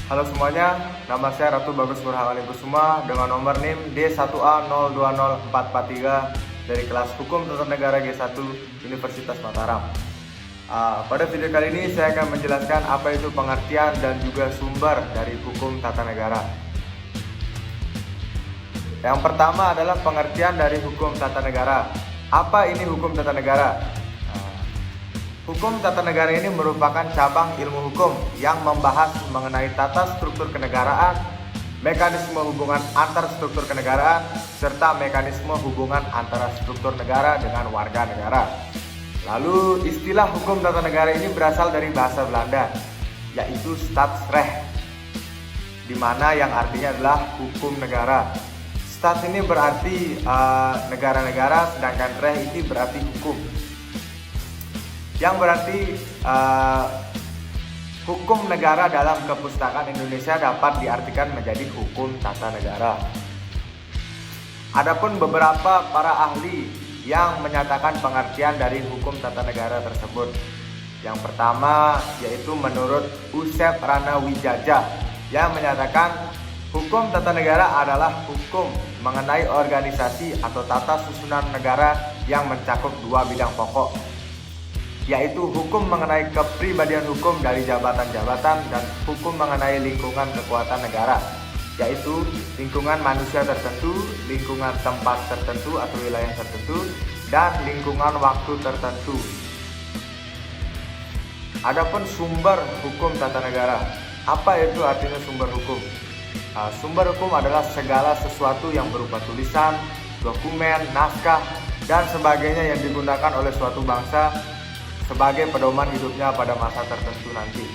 Halo semuanya, nama saya Ratu Bagus Burhanali Kusuma dengan nomor NIM D1A020443 dari kelas Hukum Tata Negara G1 Universitas Mataram. Pada video kali ini saya akan menjelaskan apa itu pengertian dan juga sumber dari hukum tata negara. Yang pertama adalah pengertian dari hukum tata negara. Apa ini hukum tata negara? Hukum tata negara ini merupakan cabang ilmu hukum yang membahas mengenai tata struktur kenegaraan, mekanisme hubungan antar struktur kenegaraan, serta mekanisme hubungan antara struktur negara dengan warga negara. Lalu istilah hukum tata negara ini berasal dari bahasa Belanda, yaitu Staatsrecht, di mana yang artinya adalah hukum negara. Staat ini berarti negara-negara, sedangkan recht ini berarti hukum. Yang berarti hukum negara dalam kepustakaan Indonesia dapat diartikan menjadi hukum tata negara. Adapun beberapa para ahli yang menyatakan pengertian dari hukum tata negara tersebut. Yang pertama yaitu menurut Usep Ranawijaya yang menyatakan hukum tata negara adalah hukum mengenai organisasi atau tata susunan negara yang mencakup dua bidang pokok, yaitu hukum mengenai kepribadian hukum dari jabatan-jabatan dan hukum mengenai lingkungan kekuatan negara, yaitu lingkungan manusia tertentu, lingkungan tempat tertentu atau wilayah tertentu, dan lingkungan waktu tertentu. Adapun sumber hukum tata negara, apa itu artinya sumber hukum? Sumber hukum adalah segala sesuatu yang berupa tulisan, dokumen, naskah, dan sebagainya yang digunakan oleh suatu bangsa sebagai pedoman hidupnya pada masa tertentu nanti.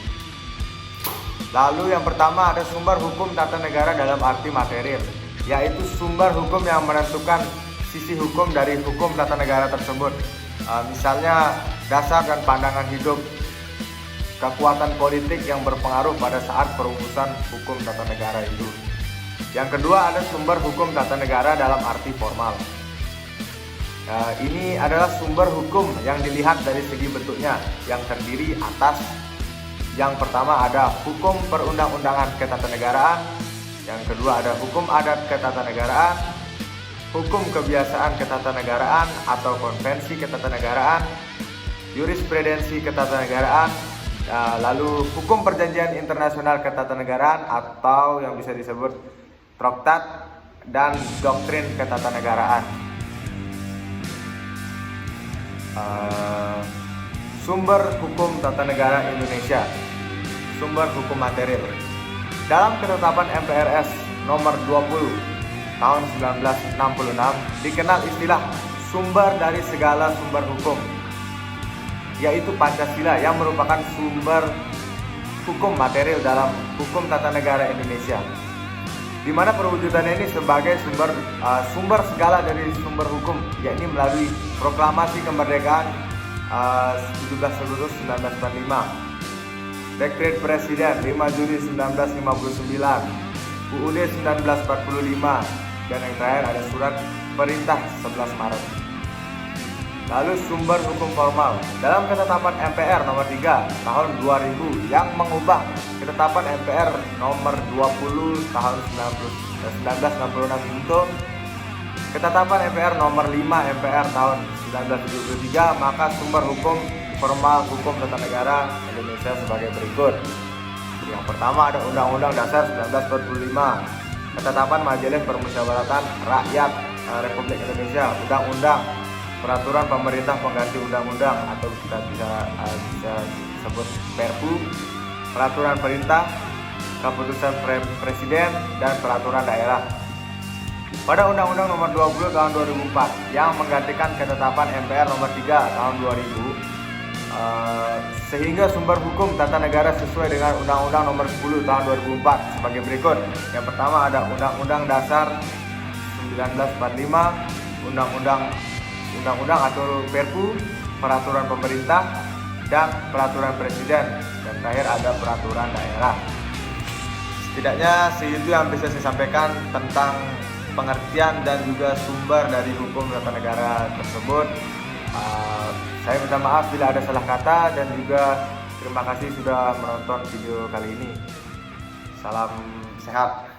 Lalu yang pertama ada sumber hukum tata negara dalam arti material, yaitu sumber hukum yang menentukan sisi hukum dari hukum tata negara tersebut. Misalnya dasar dan pandangan hidup, kekuatan politik yang berpengaruh pada saat perumusan hukum tata negara itu. Yang kedua ada sumber hukum tata negara dalam arti formal. Ini adalah sumber hukum yang dilihat dari segi bentuknya, yang terdiri atas yang pertama ada hukum perundang-undangan ketatanegaraan, yang kedua ada hukum adat ketatanegaraan, hukum kebiasaan ketatanegaraan atau konvensi ketatanegaraan, jurisprudensi ketatanegaraan, lalu hukum perjanjian internasional ketatanegaraan atau yang bisa disebut traktat, dan doktrin ketatanegaraan. Sumber hukum tata negara Indonesia. Sumber hukum material. Dalam ketetapan MPRS nomor 20 tahun 1966 dikenal istilah sumber dari segala sumber hukum, yaitu Pancasila yang merupakan sumber hukum material dalam hukum tata negara Indonesia, di mana perwujudannya ini sebagai sumber segala dari sumber hukum, yakni melalui proklamasi kemerdekaan 17 Agustus 1945, Dekret Presiden 5 Juni 1959, UUD 1945, dan yang terakhir ada Surat Perintah 11 Maret. Lalu sumber hukum formal dalam ketetapan MPR nomor 3 tahun 2000 yang mengubah ketetapan MPR nomor 20 tahun 1966 itu ketetapan MPR nomor 5 MPR tahun 1973, maka sumber hukum formal hukum tata negara Indonesia sebagai berikut. Yang pertama ada Undang-Undang Dasar 1945, ketetapan Majelis Permusyawaratan Rakyat Republik Indonesia, Undang-Undang, peraturan pemerintah pengganti undang-undang atau kita bisa sebut Perpu, peraturan perintah, keputusan presiden, dan peraturan daerah. Pada Undang-Undang nomor 20 tahun 2004 yang menggantikan ketetapan MPR nomor 3 tahun 2000, sehingga sumber hukum tata negara sesuai dengan Undang-Undang nomor 10 tahun 2004 sebagai berikut. Yang pertama ada Undang-Undang Dasar 1945, Undang-Undang atau Perpu, peraturan pemerintah, dan peraturan presiden, dan terakhir ada peraturan daerah. Setidaknya segitu yang bisa saya sampaikan tentang pengertian dan juga sumber dari hukum tata negara tersebut. Saya minta maaf bila ada salah kata, dan juga terima kasih sudah menonton video kali ini. Salam sehat.